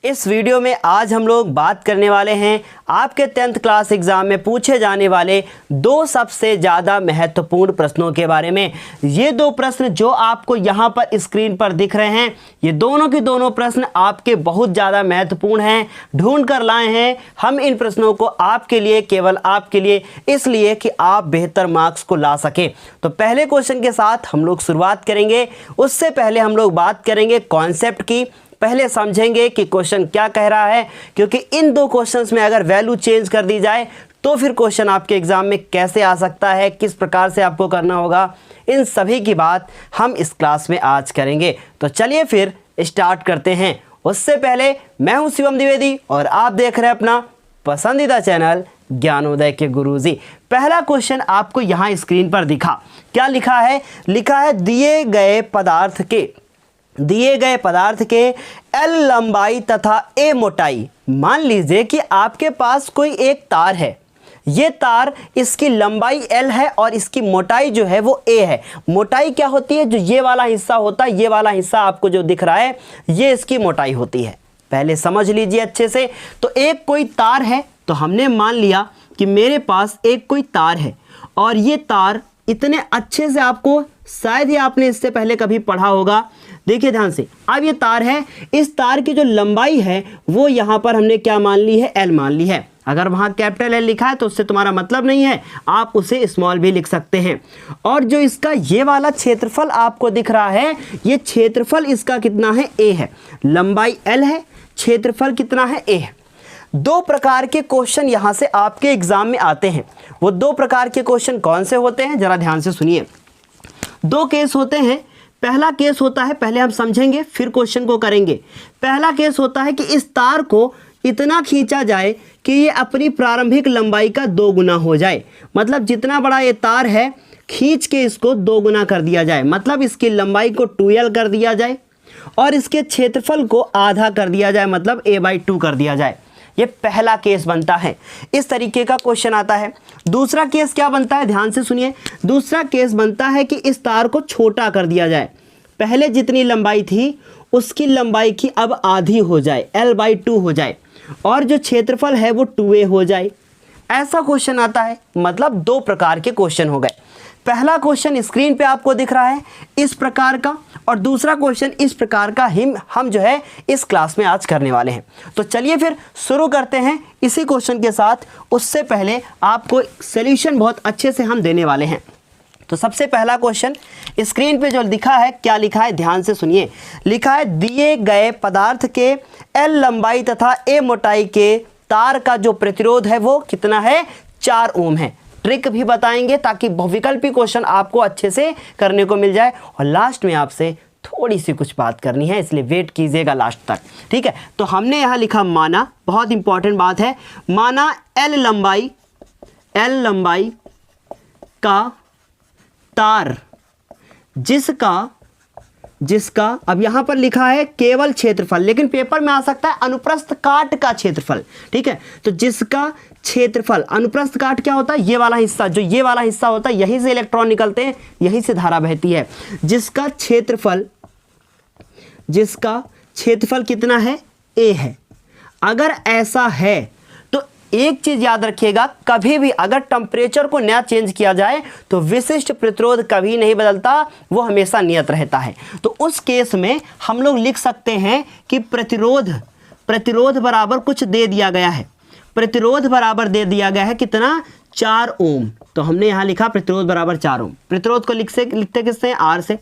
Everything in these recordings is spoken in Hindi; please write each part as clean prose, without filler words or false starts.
इस वीडियो में आज हम लोग बात करने वाले हैं आपके 10th क्लास एग्ज़ाम में पूछे जाने वाले दो सबसे ज़्यादा महत्वपूर्ण प्रश्नों के बारे में। ये दो प्रश्न जो आपको यहाँ पर स्क्रीन पर दिख रहे हैं, ये दोनों के दोनों प्रश्न आपके बहुत ज़्यादा महत्वपूर्ण हैं। ढूंढ कर लाए हैं हम इन प्रश्नों को आपके लिए, केवल आपके लिए, इसलिए कि आप बेहतर मार्क्स को ला सकें। तो पहले क्वेश्चन के साथ हम लोग शुरुआत करेंगे। उससे पहले हम लोग बात करेंगे कॉन्सेप्ट की। पहले समझेंगे कि क्वेश्चन क्या कह रहा है, क्योंकि इन दो क्वेश्चंस में अगर वैल्यू चेंज कर दी जाए तो फिर क्वेश्चन आपके एग्जाम में कैसे आ सकता है, किस प्रकार से आपको करना होगा, इन सभी की बात हम इस क्लास में आज करेंगे। तो चलिए फिर स्टार्ट करते हैं। उससे पहले मैं हूं शिवम द्विवेदी और आप देख रहे हैं अपना पसंदीदा चैनल ज्ञानोदय के गुरुजी। पहला क्वेश्चन आपको यहाँ स्क्रीन पर दिखा, क्या लिखा है? लिखा है दिए गए पदार्थ के L लंबाई तथा A मोटाई। मान लीजिए कि आपके पास कोई एक तार है, ये तार, इसकी लंबाई L है और इसकी मोटाई जो है वो A है। मोटाई क्या होती है? जो ये वाला हिस्सा होता है, ये वाला हिस्सा आपको जो दिख रहा है, ये इसकी मोटाई होती है। पहले समझ लीजिए अच्छे से। तो एक कोई तार है, तो हमने मान लिया कि मेरे पास एक कोई तार है और ये तार इतने अच्छे से आपको शायद ही आपने इससे पहले कभी पढ़ा होगा। देखिए ध्यान से, अब ये तार है, इस तार की जो लंबाई है वो यहाँ पर हमने क्या मान ली है? L मान ली है। अगर वहाँ कैपिटल L लिखा है तो उससे तुम्हारा मतलब नहीं है, आप उसे स्मॉल भी लिख सकते हैं। और जो इसका ये वाला क्षेत्रफल आपको दिख रहा है, ये क्षेत्रफल इसका कितना है? A है। लंबाई L है, क्षेत्रफल कितना है? A है। दो प्रकार के क्वेश्चन यहाँ से आपके एग्जाम में आते हैं। वो दो प्रकार के क्वेश्चन कौन से होते हैं, जरा ध्यान से सुनिए। दो केस होते हैं। पहला केस होता है, पहले हम समझेंगे फिर क्वेश्चन को करेंगे। पहला केस होता है कि इस तार को इतना खींचा जाए कि ये अपनी प्रारंभिक लंबाई का 2 गुना हो जाए। मतलब जितना बड़ा ये तार है, खींच के इसको 2 गुना कर दिया जाए। मतलब इसकी लंबाई को 2L कर दिया जाए और इसके क्षेत्रफल को आधा कर दिया जाए, मतलब A/2 कर दिया जाए। ये पहला केस बनता है। इस तरीके का क्वेश्चन आता है। दूसरा केस क्या बनता है? ध्यान से सुनिए। दूसरा केस बनता है कि इस तार को छोटा कर दिया जाए। पहले जितनी लंबाई थी उसकी लंबाई की अब आधी हो जाए, L/2 हो जाए, और जो क्षेत्रफल है वो 2A हो जाए। ऐसा क्वेश्चन आता है। मतलब दो प्रकार के क्वेश्चन हो गए। पहला क्वेश्चन स्क्रीन पे आपको दिख रहा है इस प्रकार का, और दूसरा क्वेश्चन इस प्रकार का हम जो है इस क्लास में आज करने वाले हैं। तो चलिए फिर शुरू करते हैं इसी क्वेश्चन के साथ। उससे पहले आपको सॉल्यूशन बहुत अच्छे से हम देने वाले हैं। तो सबसे पहला क्वेश्चन स्क्रीन पे जो लिखा है, क्या लिखा है? ध्यान से सुनिए। लिखा है दिए गए पदार्थ के L लंबाई तथा A मोटाई के तार का जो प्रतिरोध है वो कितना है? 4 ओम है। ट्रिक भी बताएंगे ताकि बहुविकल्पी क्वेश्चन आपको अच्छे से करने को मिल जाए। और लास्ट में आपसे थोड़ी सी कुछ बात करनी है, इसलिए वेट कीजिएगा लास्ट तक, ठीक है? तो हमने यहाँ लिखा माना, बहुत इंपॉर्टेंट बात है, माना L लंबाई का तार जिसका अब यहां पर लिखा है केवल क्षेत्रफल, लेकिन पेपर में आ सकता है अनुप्रस्थ काट का क्षेत्रफल, ठीक है? तो जिसका क्षेत्रफल, अनुप्रस्थ काट क्या होता है? ये वाला हिस्सा, जो ये वाला हिस्सा होता है, यहीं से इलेक्ट्रॉन निकलते हैं, यहीं से धारा बहती है। जिसका क्षेत्रफल कितना है? A है। अगर ऐसा है तो एक चीज याद रखिएगा, कभी भी अगर टेम्परेचर को नया चेंज किया जाए तो विशिष्ट प्रतिरोध कभी नहीं बदलता, वो हमेशा नियत रहता है। तो उस केस में हम लोग लिख सकते हैं कि प्रतिरोध बराबर कुछ दे दिया गया है। प्रतिरोध बराबर दे दिया गया है कितना? 4 ओम। तो हमने यहाँ लिखा प्रतिरोध बराबर 4 ओम। प्रतिरोध को लिखते किससे? R से,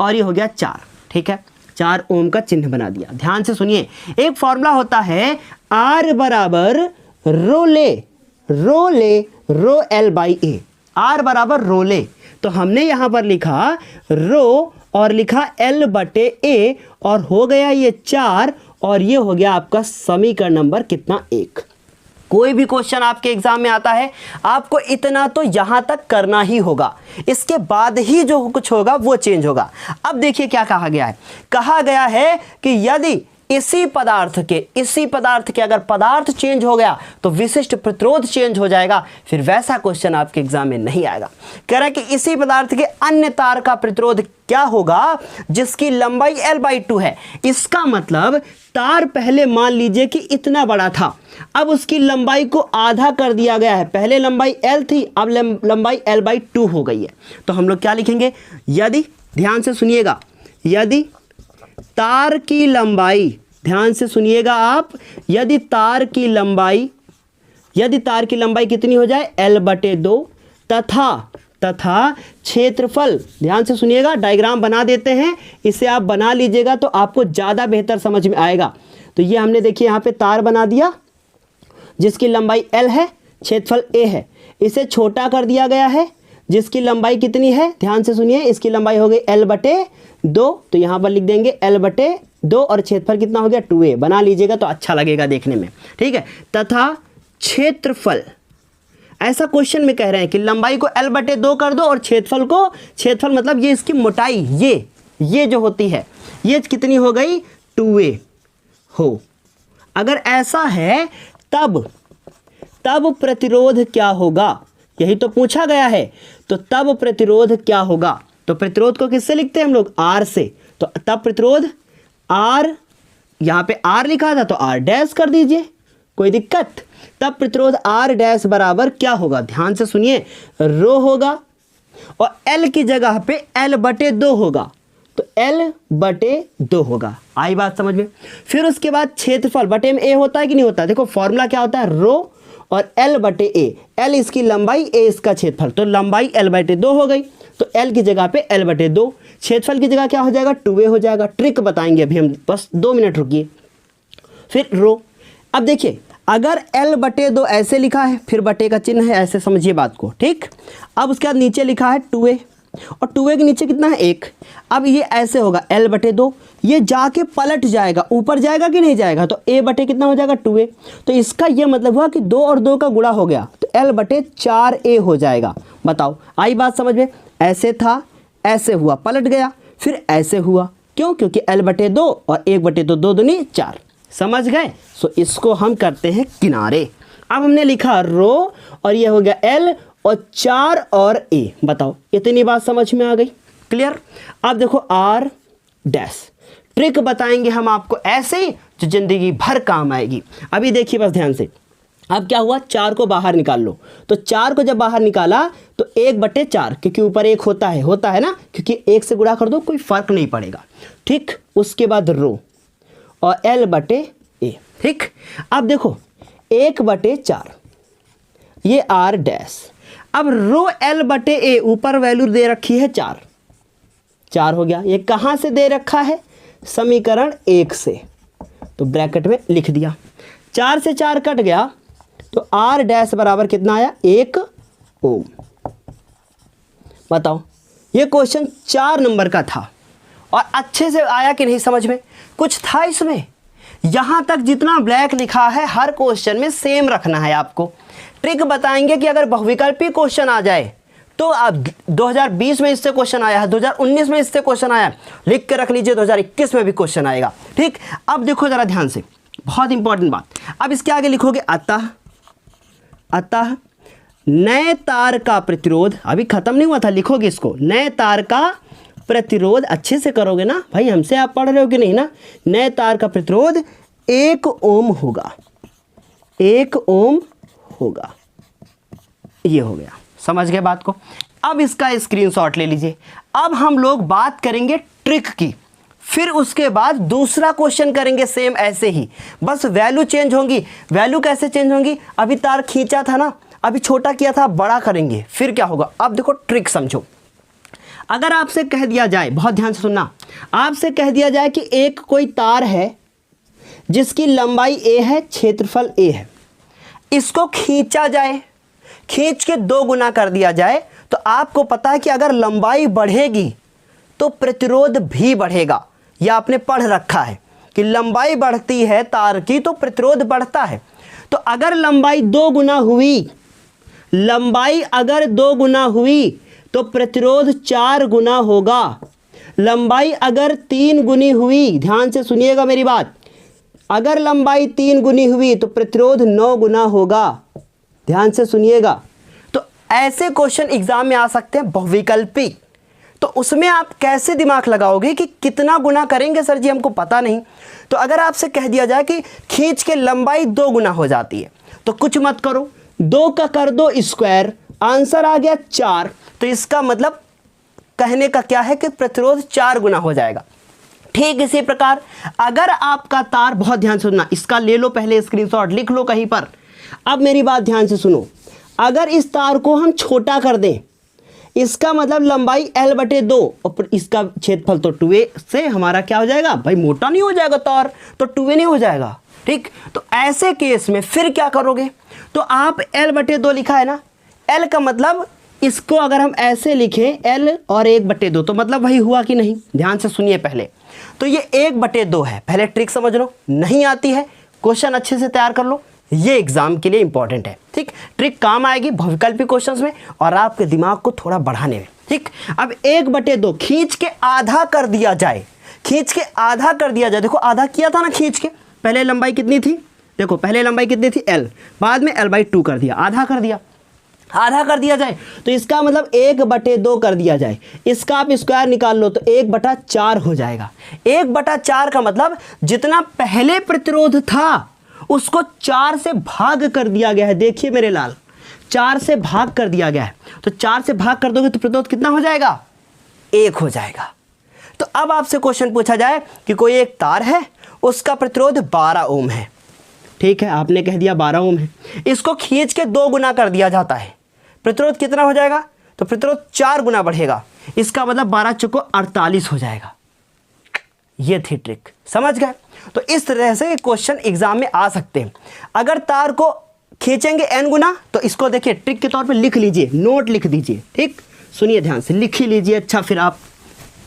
और ये हो गया 4, ठीक है? 4 ओम का चिन्ह बना दिया। ध्यान से सुनिए, एक फॉर्मूला होता है R बराबर रो L/A। R बराबर रो ले, तो हमने यहाँ पर लिखा रो और लिखा L/A, और हो गया ये 4, और ये हो गया आपका समीकरण नंबर कितना? 1। कोई भी क्वेश्चन आपके एग्जाम में आता है, आपको इतना तो यहां तक करना ही होगा, इसके बाद ही जो कुछ होगा वो चेंज होगा। अब देखिए क्या कहा गया है। कहा गया है कि यदि इसी पदार्थ के अगर पदार्थ चेंज हो गया तो विशिष्ट प्रतिरोध चेंज हो जाएगा, फिर वैसा क्वेश्चन आपके एग्जाम में नहीं आएगा। कह रहा है कि इसी पदार्थ के अन्य तार का प्रतिरोध क्या होगा जिसकी लंबाई L/2 है। इसका मतलब तार पहले मान लीजिए कि इतना बड़ा था, अब उसकी लंबाई को आधा कर दिया गया है। पहले लंबाई L थी, अब लंबाई L/2 हो गई है। तो हम लोग क्या लिखेंगे, यदि, ध्यान से सुनिएगा, यदि तार की लंबाई, ध्यान से सुनिएगा आप, यदि तार की लंबाई कितनी हो जाए, L/2 तथा क्षेत्रफल, ध्यान से सुनिएगा, डायग्राम बना देते हैं, इसे आप बना लीजिएगा तो आपको ज़्यादा बेहतर समझ में आएगा। तो ये हमने देखिए यहाँ पे तार बना दिया जिसकी लंबाई L है, क्षेत्रफल A है। इसे छोटा कर दिया गया है जिसकी लंबाई कितनी है, ध्यान से सुनिए, इसकी लंबाई हो गई L/2, तो यहाँ पर लिख देंगे L/2 और क्षेत्रफल कितना हो गया 2a, बना लीजिएगा तो अच्छा लगेगा देखने में, ठीक है। तथा क्षेत्रफल, ऐसा क्वेश्चन में कह रहे हैं कि लंबाई को L/2 कर दो और क्षेत्रफल मतलब ये इसकी मोटाई, ये जो होती है ये कितनी हो गई 2a हो। अगर ऐसा है तब प्रतिरोध क्या होगा, यही तो पूछा गया है। तो तब प्रतिरोध क्या होगा, तो प्रतिरोध को किससे लिखते हैं हम लोग, R से। तो तब प्रतिरोध R, यहाँ पे R लिखा था तो R' कर दीजिए, कोई दिक्कत। तब प्रतिरोध R' बराबर क्या होगा, ध्यान से सुनिए, रो होगा और L की जगह पे L/2 होगा, तो L/2 होगा। आई बात समझ में। फिर उसके बाद क्षेत्रफल बटे में A होता है कि नहीं होता, देखो फॉर्मूला क्या होता है, रो और L/A, L इसकी लंबाई, A इसका क्षेत्रफल, तो लंबाई L/2 हो गई, तो L की जगह पे L/2, क्षेत्रफल की जगह क्या हो जाएगा 2a हो जाएगा। ट्रिक बताएंगे अभी हम, बस 2 मिनट रुकिए। फिर रो, अब देखिए अगर L/2 ऐसे लिखा है, फिर बटे का चिन्ह है, ऐसे समझिए बात को, ठीक। अब उसके बाद नीचे लिखा है 2a और 2a के नीचे कितना है 1। अब ये ऐसे होगा L/2, ये जाके पलट जाएगा, ऊपर जाएगा कि नहीं जाएगा, तो a बटे कितना हो जाएगा 2a। तो इसका ये मतलब हुआ कि 2 और 2 का गुणा हो गया, तो L/4a हो जाएगा। बताओ आई बात समझ में। ऐसे था, ऐसे हुआ, पलट गया, फिर ऐसे हुआ, क्यों, क्योंकि L/2 और 1/2 2 दूनी 4, समझ गए। सो इसको हम करते हैं किनारे। अब हमने लिखा रो और ये हो गया L और 4 और A। बताओ इतनी बात समझ में आ गई, क्लियर। अब देखो R', ट्रिक बताएंगे हम आपको ऐसे ही जो जिंदगी भर काम आएगी। अभी देखिए बस ध्यान से, अब क्या हुआ, 4 को बाहर निकाल लो, तो 4 को जब बाहर निकाला तो 1/4, क्योंकि ऊपर 1 होता है ना, क्योंकि 1 से गुणा कर दो कोई फर्क नहीं पड़ेगा, ठीक। उसके बाद रो और L/A, ठीक। अब देखो 1/4 ये R', अब रो L/A, ऊपर वैल्यू दे रखी है 4 हो गया। ये कहाँ से दे रखा है, समीकरण 1 से, तो ब्रैकेट में लिख दिया। 4 से 4 कट गया तो R' बराबर कितना आया 1 ओम। बताओ ये क्वेश्चन 4 नंबर का था और अच्छे से आया कि नहीं समझ में, कुछ था इसमें। यहाँ तक जितना ब्लैक लिखा है हर क्वेश्चन में सेम रखना है आपको। ट्रिक बताएंगे कि अगर बहुविकल्पी क्वेश्चन आ जाए तो अब 2020 में इससे क्वेश्चन आया है, 2019 में इससे क्वेश्चन आया, लिख के रख लीजिए 2021 में भी क्वेश्चन आएगा, ठीक। अब देखो जरा ध्यान से, बहुत इंपॉर्टेंट बात। अब इसके आगे लिखोगे अतः नए तार का प्रतिरोध, अभी खत्म नहीं हुआ था, लिखोगे इसको, नए तार का प्रतिरोध, अच्छे से करोगे ना भाई, हमसे आप पढ़ रहे हो कि नहीं ना। नए तार का प्रतिरोध 1 ओम होगा, 1 ओम होगा। ये हो गया, समझ गए बात को। अब इसका स्क्रीनशॉट ले लीजिए। अब हम लोग बात करेंगे ट्रिक की, फिर उसके बाद दूसरा क्वेश्चन करेंगे सेम ऐसे ही, बस वैल्यू चेंज होंगी। वैल्यू कैसे चेंज होंगी, अभी तार खींचा था ना, अभी छोटा किया था, बड़ा करेंगे, फिर क्या होगा। अब देखो ट्रिक समझो। अगर आपसे कह दिया जाए, बहुत ध्यान से सुनना, आपसे कह दिया जाए कि एक कोई तार है जिसकी लंबाई a है, क्षेत्रफल a है, इसको खींचा जाए, खींच के 2 गुना कर दिया जाए, तो आपको पता है कि अगर लंबाई बढ़ेगी तो प्रतिरोध भी बढ़ेगा। यह आपने पढ़ रखा है कि लंबाई बढ़ती है तार की तो प्रतिरोध बढ़ता है। तो अगर लंबाई 2 गुना हुई, लंबाई अगर 2 गुना हुई तो प्रतिरोध 4 गुना होगा। लंबाई अगर 3 गुनी हुई, ध्यान से सुनिएगा मेरी बात, अगर लंबाई 3 गुनी हुई तो प्रतिरोध 9 गुना होगा। ध्यान से सुनिएगा। तो ऐसे क्वेश्चन एग्जाम में आ सकते हैं बहुविकल्पी। तो उसमें आप कैसे दिमाग लगाओगे कि कितना गुना करेंगे सर जी, हमको पता नहीं। तो अगर आपसे कह दिया जाए कि खींच के लंबाई 2 गुना हो जाती है, तो कुछ मत करो, 2 का कर दो स्क्वायर, आंसर आ गया 4। तो इसका मतलब कहने का क्या है कि प्रतिरोध 4 गुना हो जाएगा। ठीक इसी प्रकार अगर आपका तार, बहुत ध्यान से सुनना, इसका ले लो पहले स्क्रीनशॉट, लिख लो कहीं पर। अब मेरी बात ध्यान से सुनो, अगर इस तार को हम छोटा कर दें, इसका मतलब लंबाई L/2 और इसका क्षेत्रफल तो 2a से हमारा क्या हो जाएगा भाई, मोटा नहीं हो जाएगा तार, तो 2a नहीं हो जाएगा। ठीक, तो ऐसे केस में फिर क्या करोगे, तो आप L/2 लिखा है ना, L का मतलब इसको अगर हम ऐसे लिखें L और 1/2, तो मतलब वही हुआ कि नहीं। ध्यान से सुनिए पहले, तो ये 1/2 है। पहले ट्रिक समझ लो, नहीं आती है क्वेश्चन अच्छे से तैयार कर लो, ये एग्जाम के लिए इंपॉर्टेंट है। ठीक, ट्रिक काम आएगी बहुविकल्पी क्वेश्चंस में और आपके दिमाग को थोड़ा बढ़ाने में। ठीक, अब 1/2 खींच के आधा कर दिया जाए, खींच के आधा कर दिया जाए। देखो आधा किया था ना खींच के, पहले लंबाई कितनी थी, देखो पहले लंबाई कितनी थी L, बाद में L/2 कर दिया, आधा कर दिया, आधा कर दिया जाए। तो इसका मतलब 1/2 कर दिया जाए, इसका आप स्क्वायर निकाल लो तो 1/4 हो जाएगा। 1/4 का मतलब जितना पहले प्रतिरोध था उसको 4 से भाग कर दिया गया है। देखिए मेरे लाल, 4 से भाग कर दिया गया है, तो 4 से भाग कर दोगे तो प्रतिरोध कितना हो जाएगा, 1 हो जाएगा। तो अब आपसे क्वेश्चन पूछा जाए कि कोई एक तार है, उसका प्रतिरोध 12 ओम है। ठीक है, आपने कह दिया 12 ओम है, इसको खींच के 2 गुना कर दिया जाता है, प्रतिरोध कितना हो जाएगा, तो प्रतिरोध 4 गुना बढ़ेगा। इसका मतलब 12 चौको 48 हो जाएगा। ये थी ट्रिक, समझ गए। तो इस तरह से क्वेश्चन एग्जाम में आ सकते हैं। अगर तार को खींचेंगे n गुना, तो इसको देखिए ट्रिक के तौर पे लिख लीजिए, नोट लिख दीजिए। ठीक, सुनिए ध्यान से, लिख ही लीजिए। अच्छा, फिर आप,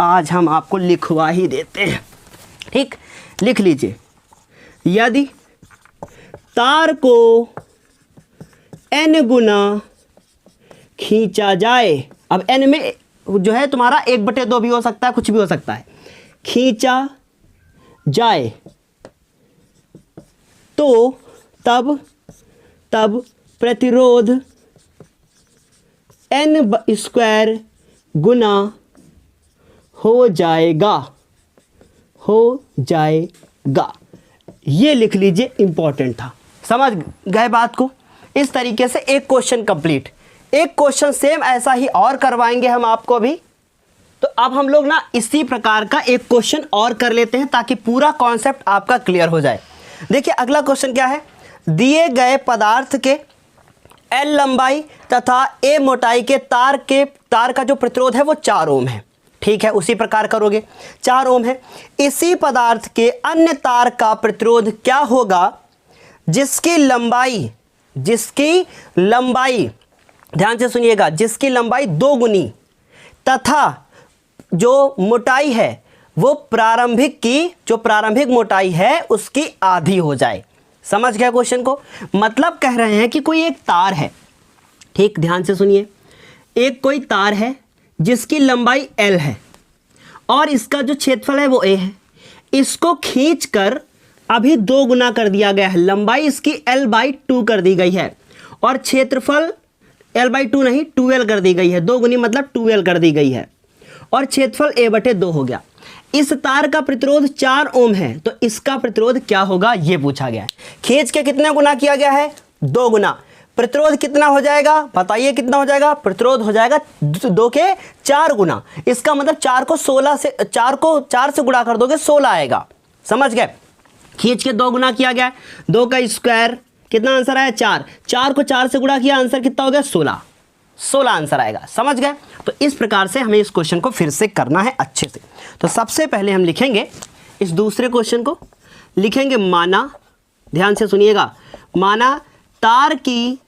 आज हम आपको लिखवा ही देते हैं। ठीक, लिख लीजिए, यदि तार को n गुना खींचा जाए, अब n में जो है तुम्हारा 1/2 भी हो सकता है, कुछ भी हो सकता है, खींचा जाए तो तब प्रतिरोध n² गुना हो जाएगा, ये लिख लीजिए, इंपॉर्टेंट था। समझ गए बात को। इस तरीके से एक क्वेश्चन कंप्लीट। एक क्वेश्चन सेम ऐसा ही और करवाएंगे हम आपको अभी। तो अब हम लोग ना इसी प्रकार का एक क्वेश्चन और कर लेते हैं ताकि पूरा कॉन्सेप्ट आपका क्लियर हो जाए। देखिए अगला क्वेश्चन क्या है, दिए गए पदार्थ के L लंबाई तथा A मोटाई के तार का जो प्रतिरोध है वो 4 ओम है। ठीक है, उसी प्रकार करोगे, 4 ओम है। इसी पदार्थ के अन्य तार का प्रतिरोध क्या होगा जिसकी लंबाई ध्यान से सुनिएगा, जिसकी लंबाई 2 गुनी तथा जो मोटाई है वो प्रारंभिक मोटाई है उसकी आधी हो जाए। समझ गया क्वेश्चन को। मतलब कह रहे हैं कि कोई एक तार है, ठीक ध्यान से सुनिए, एक कोई तार है जिसकी लंबाई L है और इसका जो क्षेत्रफल है वो A है। इसको खींचकर अभी 2 गुना कर दिया गया है, लंबाई इसकी L/2 कर दी गई है और क्षेत्रफल L/2 नहीं 2L कर दी गई है, 2 गुनी मतलब 2L कर दी गई है और क्षेत्रफल A/2 हो गया। इस तार का प्रतिरोध 4 ओम है, तो इसका प्रतिरोध क्या होगा ये पूछा गया है। खींच के कितने गुना किया गया है, 2 गुना। प्रतिरोध कितना हो जाएगा बताइए, कितना हो जाएगा, प्रतिरोध हो जाएगा 2 के 4 गुना। इसका मतलब 4 को 4 से गुणा कर दोगे 16 आएगा। समझ गए, खींच के 2 गुना किया गया है, 2 का स्क्वायर, कितना आंसर आया 4, 4 को 4 से गुणा किया, आंसर कितना हो गया 16 आंसर आएगा। समझ गए। तो इस प्रकार से हमें इस क्वेश्चन को फिर से करना है अच्छे से। तो सबसे पहले हम लिखेंगे इस दूसरे क्वेश्चन को, लिखेंगे माना, ध्यान से सुनिएगा, माना तार की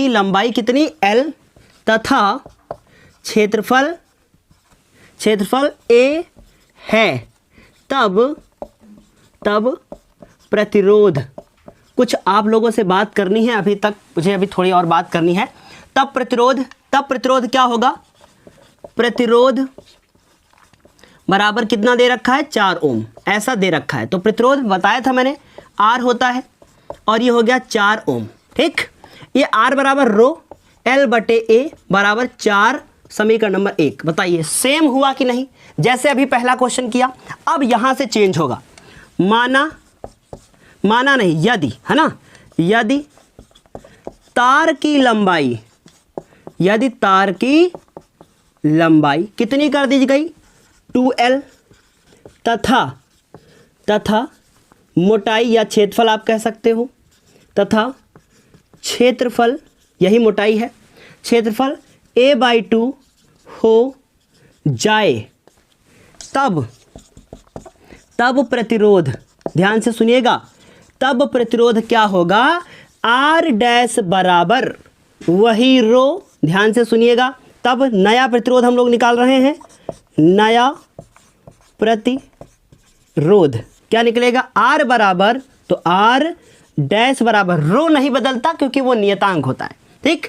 लंबाई कितनी L तथा क्षेत्रफल A है, तब प्रतिरोध, कुछ आप लोगों से बात करनी है, मुझे अभी थोड़ी और बात करनी है। तब प्रतिरोध क्या होगा, प्रतिरोध बराबर कितना दे रखा है 4 ओम, ऐसा दे रखा है। तो प्रतिरोध बताया था मैंने R होता है और ये हो गया 4 ओम। ठीक, ये R बराबर रो L बटे A बराबर 4, समीकरण नंबर 1। बताइए सेम हुआ कि नहीं, जैसे अभी पहला क्वेश्चन किया। अब यहां से चेंज होगा, माना नहीं, यदि, है ना, यदि तार की लंबाई कितनी कर दी गई 2L तथा मोटाई या क्षेत्रफल आप कह सकते हो, तथा क्षेत्रफल, यही मोटाई है, क्षेत्रफल A/2 हो जाए, तब प्रतिरोध, ध्यान से सुनिएगा, तब प्रतिरोध क्या होगा R डैश बराबर वही रो, ध्यान से सुनिएगा, तब नया प्रतिरोध हम लोग निकाल रहे हैं, नया प्रतिरोध क्या निकलेगा R बराबर, तो R डैश बराबर रो नहीं बदलता क्योंकि वो नियतांक होता है। ठीक,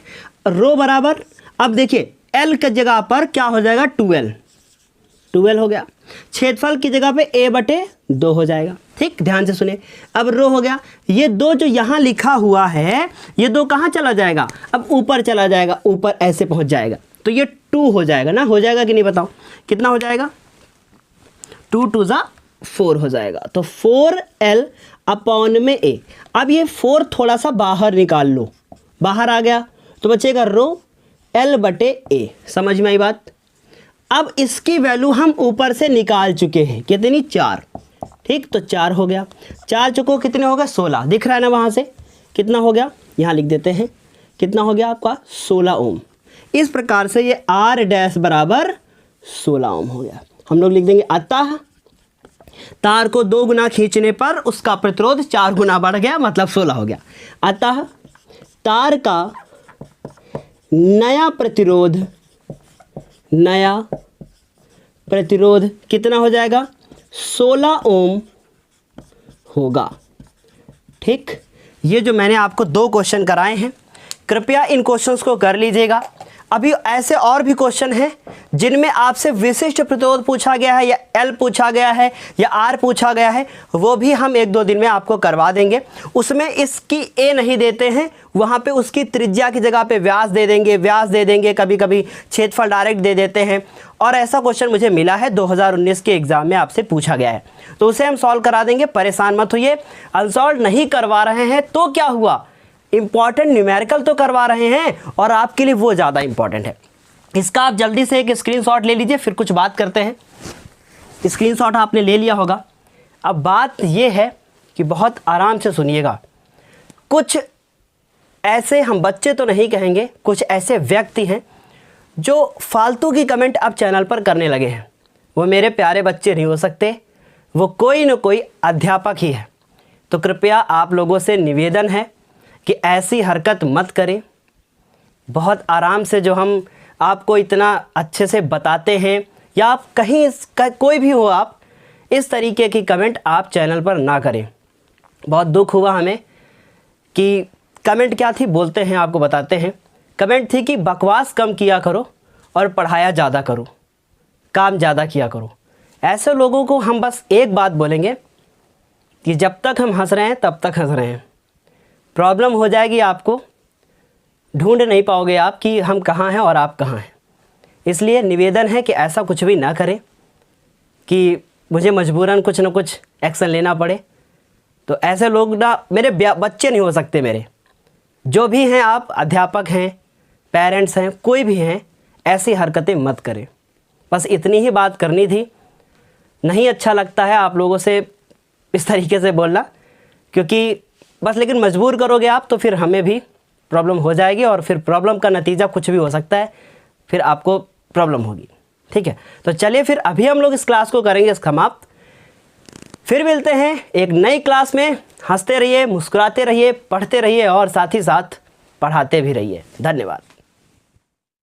रो बराबर, अब देखिए L की जगह पर क्या हो जाएगा 2L हो गया, क्षेत्रफल की जगह पे A/2 हो जाएगा। ठीक, ध्यान से सुने, अब रो हो गया, ये 2 जो यहाँ लिखा हुआ है ये 2 कहाँ चला जाएगा, अब ऊपर चला जाएगा, ऊपर ऐसे पहुँच जाएगा, तो ये 2 हो जाएगा ना, हो जाएगा कि नहीं बताओ, कितना हो जाएगा 2 2 जा 4 हो जाएगा, तो 4L अपॉन में A। अब ये 4 थोड़ा सा बाहर निकाल लो, बाहर आ गया तो बचेगा रो L बटे A। समझ में आई बात। अब इसकी वैल्यू हम ऊपर से निकाल चुके हैं, कितनी 4। ठीक, तो 4 हो गया, 4 चुको कितने हो गए 16, दिख रहा है ना वहाँ से, कितना हो गया, यहाँ लिख देते हैं, कितना हो गया आपका 16 ओम। इस प्रकार से ये R डैश बराबर 16 ओम हो गया। हम लोग लिख देंगे अतः तार को 2 गुना खींचने पर उसका प्रतिरोध 4 गुना बढ़ गया, मतलब 16 हो गया। अतः तार का नया प्रतिरोध कितना हो जाएगा 16 ओम होगा। ठीक, ये जो मैंने आपको 2 क्वेश्चन कराए हैं, कृपया इन क्वेश्चंस को कर लीजिएगा। अभी ऐसे और भी क्वेश्चन हैं जिनमें आपसे विशिष्ट प्रतिरोध पूछा गया है, या L पूछा गया है, या R पूछा गया है, वो भी हम 1-2 दिन में आपको करवा देंगे। उसमें इसकी A नहीं देते हैं, वहाँ पे उसकी त्रिज्या की जगह पे व्यास दे देंगे, कभी कभी क्षेत्रफल डायरेक्ट दे देते हैं। और ऐसा क्वेश्चन मुझे मिला है 2019 के एग्ज़ाम में आपसे पूछा गया है, तो उसे हम सॉल्व करा देंगे, परेशान मत होइए। अनसॉल्व नहीं करवा रहे हैं तो क्या हुआ, इंपॉर्टेंट न्यूमेरिकल तो करवा रहे हैं और आपके लिए वो ज़्यादा इंपॉर्टेंट है। इसका आप जल्दी से एक स्क्रीनशॉट ले लीजिए, फिर कुछ बात करते हैं। स्क्रीनशॉट आपने ले लिया होगा। अब बात ये है कि बहुत आराम से सुनिएगा। कुछ ऐसे, हम बच्चे तो नहीं कहेंगे, कुछ ऐसे व्यक्ति हैं जो फालतू की कमेंट अब चैनल पर करने लगे हैं। वो मेरे प्यारे बच्चे नहीं हो सकते, वो कोई न कोई अध्यापक ही है। तो कृपया आप लोगों से निवेदन है कि ऐसी हरकत मत करें। बहुत आराम से, जो हम आपको इतना अच्छे से बताते हैं, या आप कहीं कोई भी हो, आप इस तरीके की कमेंट आप चैनल पर ना करें। बहुत दुख हुआ हमें कि कमेंट क्या थी, बोलते हैं आपको बताते हैं। कमेंट थी कि बकवास कम किया करो और पढ़ाया ज़्यादा करो, काम ज़्यादा किया करो। ऐसे लोगों को हम बस एक बात बोलेंगे कि जब तक हम हंस रहे हैं तब तक हंस रहे हैं। प्रॉब्लम हो जाएगी, आपको ढूंढ नहीं पाओगे आप कि हम कहाँ हैं और आप कहाँ हैं। इसलिए निवेदन है कि ऐसा कुछ भी ना करें कि मुझे मजबूरन कुछ ना कुछ एक्शन लेना पड़े। तो ऐसे लोग ना मेरे बच्चे नहीं हो सकते, मेरे जो भी हैं, आप अध्यापक हैं, पेरेंट्स हैं, कोई भी हैं, ऐसी हरकतें मत करें। बस इतनी ही बात करनी थी। नहीं अच्छा लगता है आप लोगों से इस तरीके से बोलना, क्योंकि बस लेकिन मजबूर करोगे आप तो फिर हमें भी प्रॉब्लम हो जाएगी, और फिर प्रॉब्लम का नतीजा कुछ भी हो सकता है, फिर आपको प्रॉब्लम होगी। ठीक है, तो चलिए फिर अभी हम लोग इस क्लास को करेंगे समाप्त। फिर मिलते हैं एक नई क्लास में। हंसते रहिए, मुस्कुराते रहिए, पढ़ते रहिए और साथ ही साथ पढ़ाते भी रहिए। धन्यवाद।